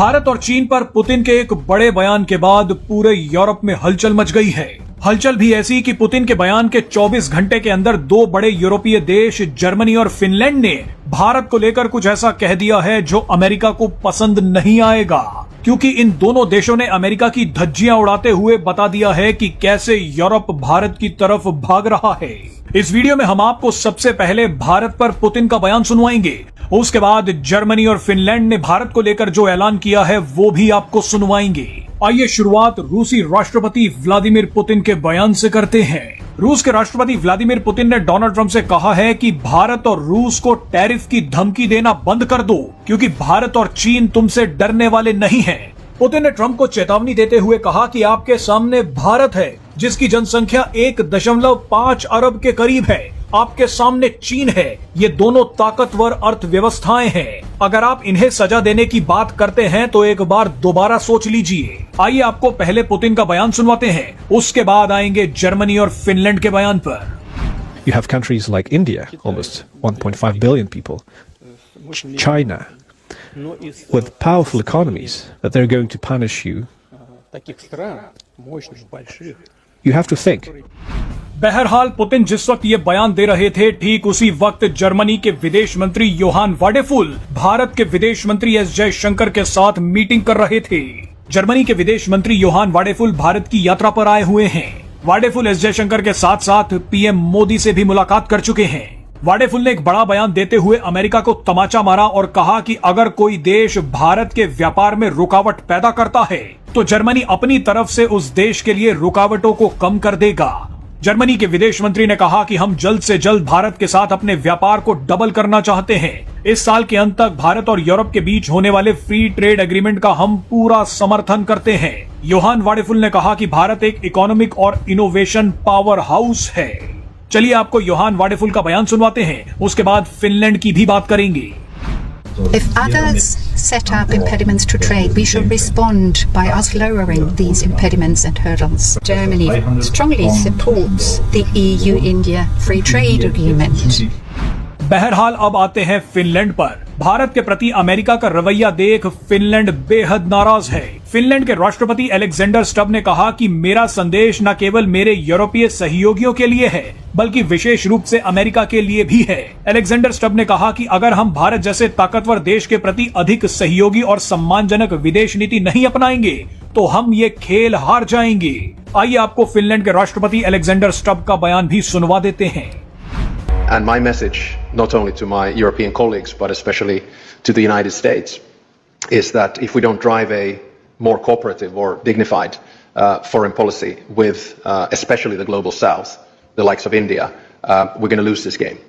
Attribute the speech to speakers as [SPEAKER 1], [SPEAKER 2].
[SPEAKER 1] भारत और चीन पर पुतिन के एक बड़े बयान के बाद पूरे यूरोप में हलचल मच गई है। हलचल भी ऐसी कि पुतिन के बयान के 24 घंटे के अंदर दो बड़े यूरोपीय देश जर्मनी और फिनलैंड ने भारत को लेकर कुछ ऐसा कह दिया है जो अमेरिका को पसंद नहीं आएगा, क्योंकि इन दोनों देशों ने अमेरिका की धज्जियां उड़ाते हुए बता दिया है कि कैसे यूरोप भारत की तरफ भाग रहा है। इस वीडियो में हम आपको सबसे पहले भारत पर पुतिन का बयान सुनवाएंगे, उसके बाद जर्मनी और फिनलैंड ने भारत को लेकर जो ऐलान किया है वो भी आपको सुनवाएंगे। आइए शुरुआत रूसी राष्ट्रपति व्लादिमीर पुतिन के बयान से करते हैं। रूस के राष्ट्रपति व्लादिमीर पुतिन ने डोनाल्ड ट्रंप से कहा है कि भारत और रूस को टैरिफ की धमकी देना बंद कर दो, क्योंकि भारत और चीन तुमसे डरने वाले नहीं हैं। पुतिन ने ट्रंप को चेतावनी देते हुए कहा कि आपके सामने भारत है जिसकी जनसंख्या 1.5 अरब के करीब है, आपके सामने चीन है, ये दोनों ताकतवर अर्थव्यवस्थाएं हैं। अगर आप इन्हें सजा देने की बात करते हैं तो एक बार दोबारा सोच लीजिए। आइए आपको पहले पुतिन का बयान सुनवाते हैं, उसके बाद आएंगे जर्मनी और फिनलैंड के बयान पर।
[SPEAKER 2] You have countries like India, almost 1.5 billion people, China, with powerful economies, that they're going to punish you. You have to think.
[SPEAKER 1] बहरहाल पुतिन जिस वक्त ये बयान दे रहे थे, ठीक उसी वक्त जर्मनी के विदेश मंत्री योहान वाडेफुल भारत के विदेश मंत्री एस जयशंकर के साथ मीटिंग कर रहे थे। जर्मनी के विदेश मंत्री योहान वाडेफुल भारत की यात्रा पर आए हुए हैं। वाडेफुल एस जयशंकर के साथ साथ पीएम मोदी से भी मुलाकात कर चुके हैं। वाडेफुल ने एक बड़ा बयान देते हुए अमेरिका को तमाचा मारा और कहा कि अगर कोई देश भारत के व्यापार में रुकावट पैदा करता है तो जर्मनी अपनी तरफ से उस देश के लिए रुकावटों को कम कर देगा। जर्मनी के विदेश मंत्री ने कहा कि हम जल्द से जल्द भारत के साथ अपने व्यापार को डबल करना चाहते हैं। इस साल के अंत तक भारत और यूरोप के बीच होने वाले फ्री ट्रेड एग्रीमेंट का हम पूरा समर्थन करते हैं। योहान वाडेफुल ने कहा कि भारत एक इकोनॉमिक और इनोवेशन पावर हाउस है। चलिए आपको योहान वाडेफुल का बयान सुनवाते हैं, उसके बाद फिनलैंड की भी बात करेंगे।
[SPEAKER 3] If others set up impediments to trade, we should respond by us lowering these impediments and hurdles. Germany strongly supports the EU-India Free Trade Agreement.
[SPEAKER 1] बहरहाल अब आते हैं फिनलैंड पर। भारत के प्रति अमेरिका का रवैया देख फिनलैंड बेहद नाराज है। फिनलैंड के राष्ट्रपति अलेक्जेंडर स्टब ने कहा कि मेरा संदेश न केवल मेरे यूरोपीय सहयोगियों के लिए है बल्कि विशेष रूप से अमेरिका के लिए भी है। अलेक्जेंडर स्टब ने कहा कि अगर हम भारत जैसे ताकतवर देश के प्रति अधिक सहयोगी और सम्मानजनक विदेश नीति नहीं अपनाएंगे तो हम ये खेल हार जाएंगे। आइए आपको फिनलैंड के राष्ट्रपति अलेक्जेंडर स्टब का बयान भी सुनवा देते हैं।
[SPEAKER 4] And my message, not only to my European colleagues, but especially to the United States, is that if we don't drive a more cooperative or dignified foreign policy with especially the global south, the likes of India, we're going to lose this game.